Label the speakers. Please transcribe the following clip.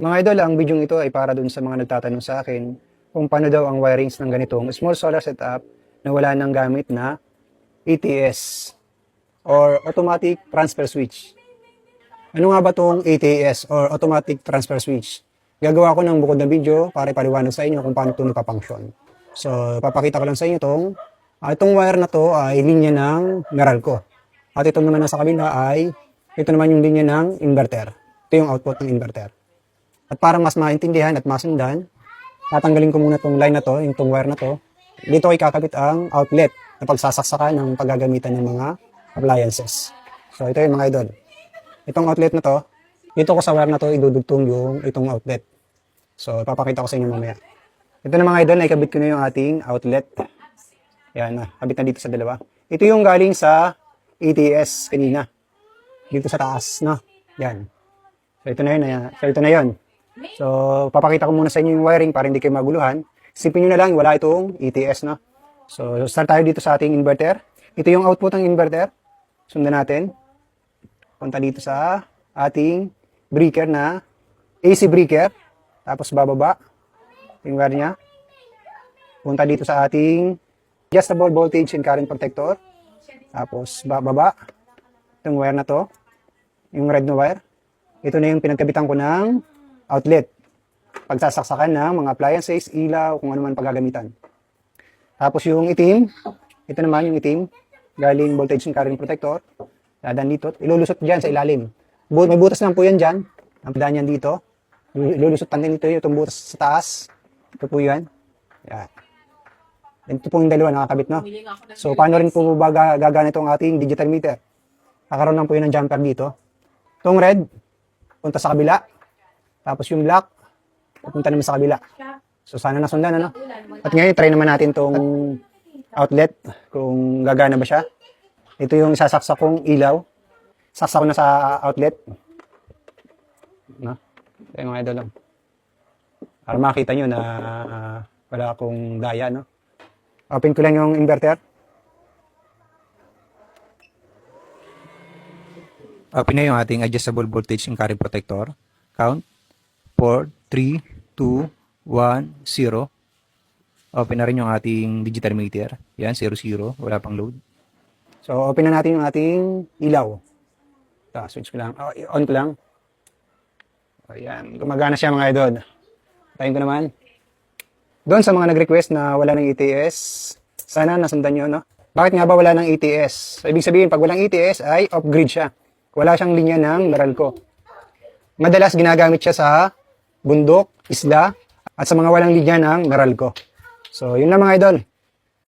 Speaker 1: Mga idol, ang video ito ay para dun sa mga nagtatanong sa akin kung paano daw ang wirings ng ganitong small solar setup na wala nang gamit na ATS or automatic transfer switch. Ano nga ba itong ATS or automatic transfer switch? Gagawa ko ng bukod na video para ipaliwanag sa inyo kung paano ito nagpa-function. So, papakita ko lang sa inyo itong wire na to ay linya ng Meralco. At ito naman nasa kabila ay ito naman yung linya ng inverter. Ito yung output ng inverter. At para mas maintindihan at masundan, tatanggalin ko muna itong line na to, itong wire na to. Dito ko ikakabit ang outlet na pagsasaksakan ng paggagamitan ng mga appliances. So ito yung mga idol. Itong outlet na to, dito ko sa wire na to idudugtong itong outlet. So papakita ko sa inyo mamaya. Ito na mga idol, naikabit ko na yung ating outlet. Yan na, kabit na dito sa dalawa. Ito yung galing sa ATS kanina. Dito sa taas, no? Yan. So ito na yun. So, papakita ko muna sa inyo yung wiring para hindi kayo maguluhan. Isipin nyo na lang, wala itong ETS, no? So, start tayo dito sa ating inverter. Ito yung output ng inverter. Sundan natin. Punta dito sa ating breaker na AC breaker. Tapos bababa yung wire niya. Punta dito sa ating adjustable voltage and current protector. Tapos bababa itong wire na to. Yung red na wire. Ito na yung pinagkabitan ko ng outlet. Pagsasaksakan ng mga appliances, ilaw, kung ano man paggagamitan. Tapos yung itim, ito naman yung itim, galing voltage and current protector. Dadan dito, ilulusot dyan sa ilalim. May butas lang po yan dyan. Ang padaan yan dito. Ilulusot natin dito yung butas sa taas. Ito po yan. Yan. Ito po yung dalawa nakakabit, no? So, paano rin po ba gagana itong ating digital meter? Kakaroon lang po yun ng jumper dito. Itong red, punta sa kabila. Tapos yung black, pupunta naman sa kabila. So sana nasundan, ano? At ngayon, try naman natin tong outlet, kung gagana ba siya. Ito yung sasaksak kong ilaw. Saksak ko na sa outlet. No? Ito yung mga idol lang. Para makita nyo na wala akong daya, no? Open ko lang yung inverter.
Speaker 2: Open na yung ating adjustable voltage and current protector. Count. 4, 3, 2, 1, 0. Open na rin yung ating digital meter. Yan, 0, 0. Wala pang load.
Speaker 1: So, open na natin yung ating ilaw. Ito, switch ko lang. On ko lang. Ayan, gumagana siya mga idol. Tayin ko naman. Doon sa mga nag-request na wala ng ETS, sana nasundan nyo, no? Bakit nga ba wala ng ETS? So, ibig sabihin, pag walang ETS ay off-grid siya. Wala siyang linya ng Meralco. Madalas ginagamit siya sa bundok, isla, at sa mga walang linya ng Meralco. So, yun lang mga idol.